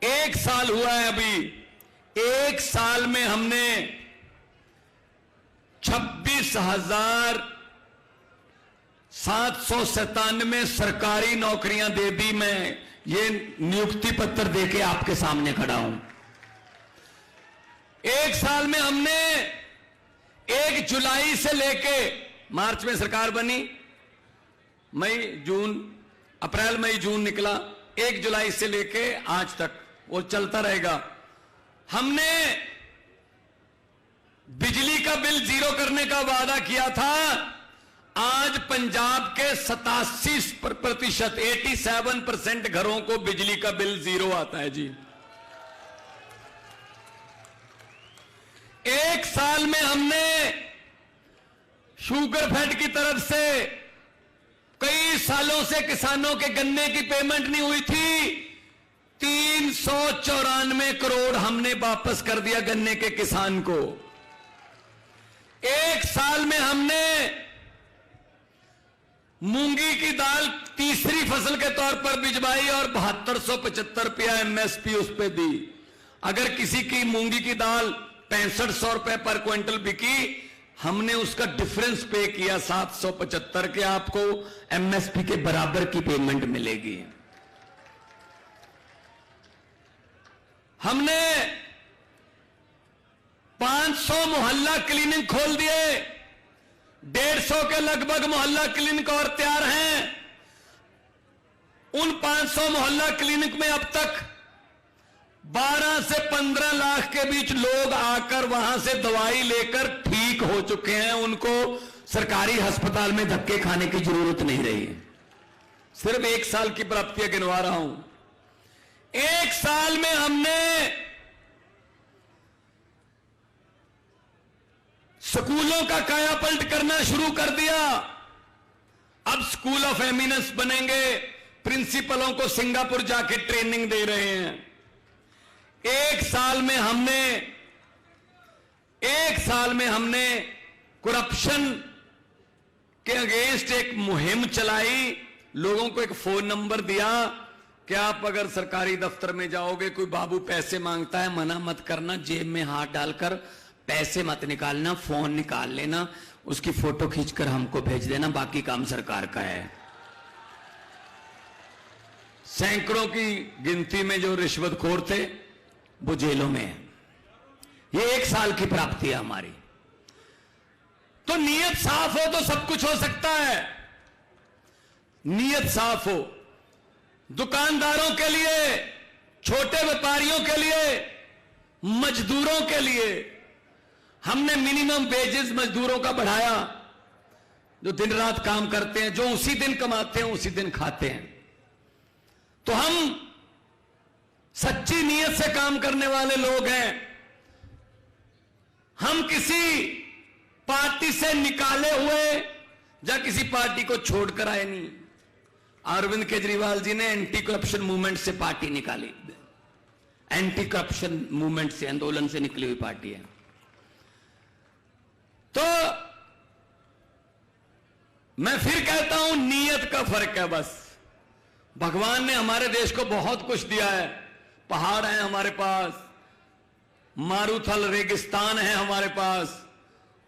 एक साल हुआ है अभी, एक साल में हमने 26,797 सरकारी नौकरियां दे दी। मैं ये नियुक्ति पत्र देके आपके सामने खड़ा हूं। एक साल में हमने 1 जुलाई से लेके, मार्च में सरकार बनी, मई जून, अप्रैल मई जून निकला, 1 जुलाई से लेके आज तक वो चलता रहेगा। हमने बिजली का बिल 0 करने का वादा किया था। आज पंजाब के 87%, 87% घरों को बिजली का बिल 0 आता है जी। एक साल में हमने शुगरफेड की तरफ से कई सालों से किसानों के गन्ने की पेमेंट नहीं हुई थी, 394 करोड़ हमने वापस कर दिया गन्ने के किसान को। एक साल में हमने मूंगी की दाल तीसरी फसल के तौर पर भिजवाई और 7275 रुपया एमएसपी उस पर दी। अगर किसी की मूंगी की दाल 6500 रुपए पर क्विंटल बिकी, हमने उसका डिफरेंस पे किया 775 के, आपको एमएसपी के बराबर की पेमेंट मिलेगी। हमने 500 मोहल्ला क्लिनिक खोल दिए, 150 के लगभग मोहल्ला क्लिनिक और तैयार हैं। उन 500 मोहल्ला क्लिनिक में अब तक 12 से 15 लाख के बीच लोग आकर वहां से दवाई लेकर ठीक हो चुके हैं। उनको सरकारी अस्पताल में धक्के खाने की जरूरत नहीं रही है। सिर्फ एक साल की प्राप्तियां गिनवा रहा हूं। एक साल में हमने स्कूलों का कायापलट करना शुरू कर दिया। अब स्कूल ऑफ एमिनेंस बनेंगे, प्रिंसिपलों को सिंगापुर जाके ट्रेनिंग दे रहे हैं। एक साल में हमने करप्शन के अगेंस्ट एक मुहिम चलाई। लोगों को एक फोन नंबर दिया कि आप अगर सरकारी दफ्तर में जाओगे, कोई बाबू पैसे मांगता है, मना मत करना, जेब में हाथ डालकर पैसे मत निकालना, फोन निकाल लेना, उसकी फोटो खींचकर हमको भेज देना, बाकी काम सरकार का है। सैकड़ों की गिनती में जो रिश्वतखोर थे वो जेलों में है। ये एक साल की प्राप्ति है हमारी। तो नीयत साफ हो तो सब कुछ हो सकता है। नीयत साफ हो, दुकानदारों के लिए, छोटे व्यापारियों के लिए, मजदूरों के लिए हमने मिनिमम वेजेस मजदूरों का बढ़ाया, जो दिन रात काम करते हैं, जो उसी दिन कमाते हैं उसी दिन खाते हैं। तो हम सच्ची नीयत से काम करने वाले लोग हैं। हम किसी पार्टी से निकाले हुए या किसी पार्टी को छोड़कर आए नहीं। अरविंद केजरीवाल जी ने एंटी करप्शन मूवमेंट से पार्टी निकाली, एंटी करप्शन मूवमेंट से, आंदोलन से निकली हुई पार्टी है। तो मैं फिर कहता हूं, नीयत का फर्क है बस। भगवान ने हमारे देश को बहुत कुछ दिया है। पहाड़ है हमारे पास, मारूथल रेगिस्तान है हमारे पास,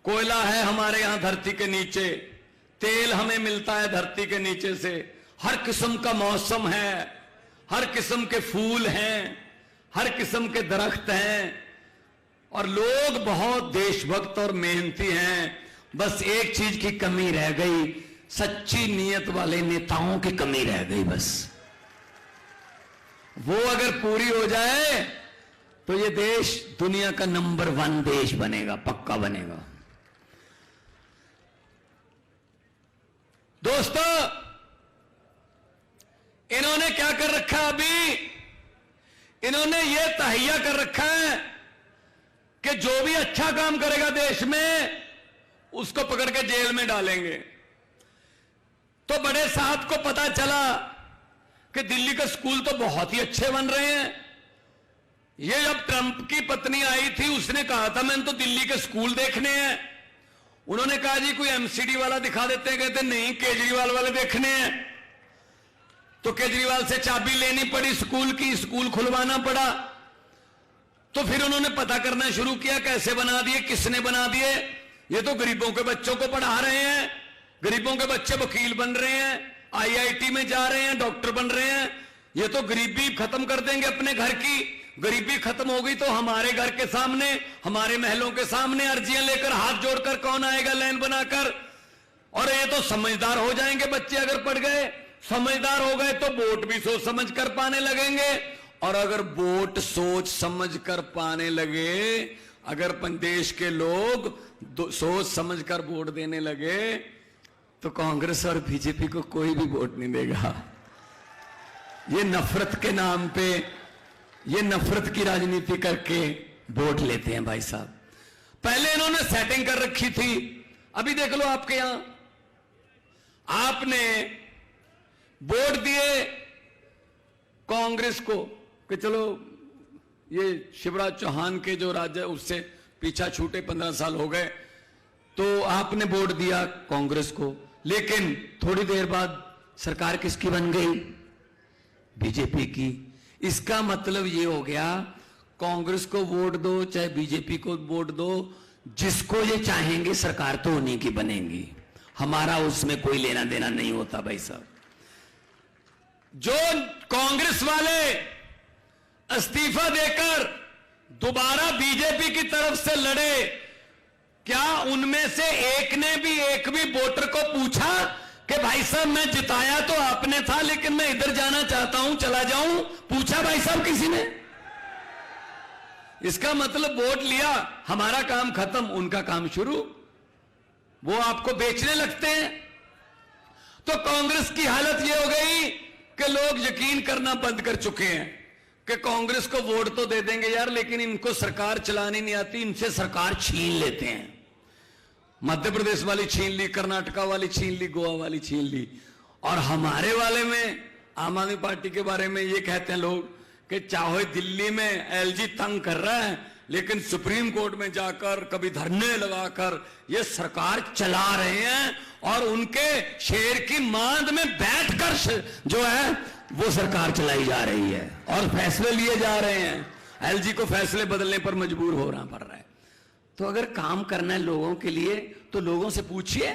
कोयला है हमारे यहां धरती के नीचे, तेल हमें मिलता है धरती के नीचे से, हर किस्म का मौसम है, हर किस्म के फूल हैं, हर किस्म के दरख्त हैं, और लोग बहुत देशभक्त और मेहनती हैं। बस एक चीज की कमी रह गई, सच्ची नीयत वाले नेताओं की कमी रह गई। बस वो अगर पूरी हो जाए तो ये देश दुनिया का नंबर 1 देश बनेगा, पक्का बनेगा। दोस्तों, इन्होंने क्या कर रखा है अभी? इन्होंने ये तहैया कर रखा है कि जो भी अच्छा काम करेगा देश में, उसको पकड़ के जेल में डालेंगे। तो बड़े साहब को पता चला कि दिल्ली के स्कूल तो बहुत ही अच्छे बन रहे हैं। ये जब ट्रंप की पत्नी आई थी, उसने कहा था मैंने तो दिल्ली के स्कूल देखने हैं। उन्होंने कहा जी कोई एमसीडी वाला दिखा देते हैं, कहते नहीं केजरीवाल वाले देखने हैं। तो केजरीवाल से चाबी लेनी पड़ी स्कूल की, स्कूल खुलवाना पड़ा। तो फिर उन्होंने पता करना शुरू किया कैसे बना दिए, किसने बना दिए। ये तो गरीबों के बच्चों को पढ़ा रहे हैं, गरीबों के बच्चे वकील बन रहे हैं, आईआईटी में जा रहे हैं, डॉक्टर बन रहे हैं। ये तो गरीबी खत्म कर देंगे अपने घर की। गरीबी खत्म हो गई तो हमारे घर के सामने, हमारे महलों के सामने अर्जियां लेकर हाथ जोड़कर कौन आएगा लाइन बनाकर। और ये तो समझदार हो जाएंगे बच्चे अगर पढ़ गए, समझदार हो गए तो वोट भी सोच समझ कर पाने लगेंगे। और अगर वोट सोच समझ कर पाने लगे, अगर देश के लोग सोच समझ कर वोट देने लगे, तो कांग्रेस और बीजेपी को कोई भी वोट नहीं देगा। ये नफरत के नाम पे, ये नफरत की राजनीति करके वोट लेते हैं भाई साहब। पहले इन्होंने सेटिंग कर रखी थी। अभी देख लो आपके यहां, आपने वोट दिए कांग्रेस को कि चलो ये शिवराज चौहान के जो राज्य उससे पीछा छूटे, 15 साल हो गए, तो आपने वोट दिया कांग्रेस को। लेकिन थोड़ी देर बाद सरकार किसकी बन गई? बीजेपी की। इसका मतलब ये हो गया, कांग्रेस को वोट दो चाहे बीजेपी को वोट दो, जिसको ये चाहेंगे सरकार तो उन्हीं की बनेगी, हमारा उसमें कोई लेना देना नहीं होता भाई साहब। जो कांग्रेस वाले इस्तीफा देकर दोबारा बीजेपी की तरफ से लड़े, क्या उनमें से एक ने भी, एक भी वोटर को पूछा कि भाई साहब मैं जिताया तो आपने था लेकिन मैं इधर जाना चाहता हूं, चला जाऊं? पूछा भाई साहब किसी ने? इसका मतलब वोट लिया, हमारा काम खत्म, उनका काम शुरू। वो आपको बेचने लगते हैं। तो कांग्रेस की हालत यह हो गई कि लोग यकीन करना बंद कर चुके हैं कि कांग्रेस को वोट तो दे देंगे यार, लेकिन इनको सरकार चलानी नहीं आती, इनसे सरकार छीन लेते हैं। मध्य प्रदेश वाली छीन ली, कर्नाटका वाली छीन ली, गोवा वाली छीन ली। और हमारे वाले में, आम आदमी पार्टी के बारे में ये कहते हैं लोग कि चाहे दिल्ली में एलजी तंग कर रहा है, लेकिन सुप्रीम कोर्ट में जाकर कभी धरने लगाकर ये सरकार चला रहे हैं, और उनके शेर की मांद में बैठकर जो है वो सरकार चलाई जा रही है और फैसले लिए जा रहे हैं। एलजी को फैसले बदलने पर मजबूर होना पड़ रहा है। तो अगर काम करना है लोगों के लिए तो लोगों से पूछिए।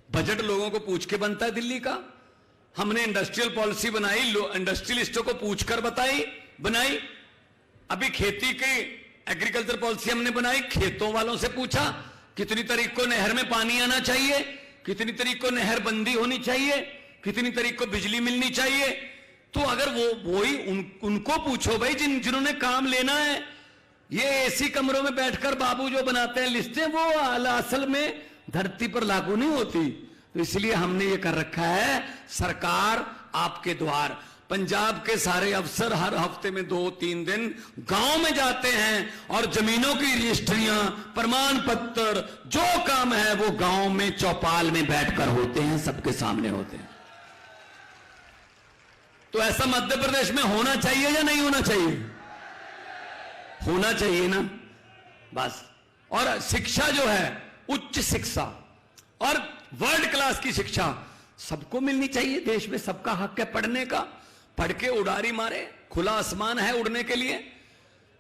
बजट लोगों को पूछ के बनता है दिल्ली का। हमने इंडस्ट्रियल पॉलिसी बनाई, इंडस्ट्रियलिस्टों को पूछकर बनाई। अभी खेती की एग्रीकल्चर पॉलिसी हमने बनाई, खेतों वालों से पूछा कितनी तारीख को नहर में पानी आना चाहिए, कितनी तारीख को नहर बंदी होनी चाहिए, कितनी तारीख को बिजली मिलनी चाहिए। तो अगर वही उनको पूछो भाई जिन्होंने काम लेना है। ये एसी कमरों में बैठकर बाबू जो बनाते हैं लिस्टें, वो असल में धरती पर लागू नहीं होती। तो इसलिए हमने ये कर रखा है, सरकार आपके द्वार। पंजाब के सारे अफसर हर हफ्ते में 2-3 दिन गांव में जाते हैं और जमीनों की रजिस्ट्रियां, प्रमाण पत्र, जो काम है वो गांव में चौपाल में बैठकर होते हैं, सबके सामने होते हैं। तो ऐसा मध्य प्रदेश में होना चाहिए या नहीं होना चाहिए? होना चाहिए ना, बस। और शिक्षा जो है, उच्च शिक्षा और वर्ल्ड क्लास की शिक्षा सबको मिलनी चाहिए। देश में सबका हक है पढ़ने का। पढ़ के उड़ारी मारे, खुला आसमान है उड़ने के लिए।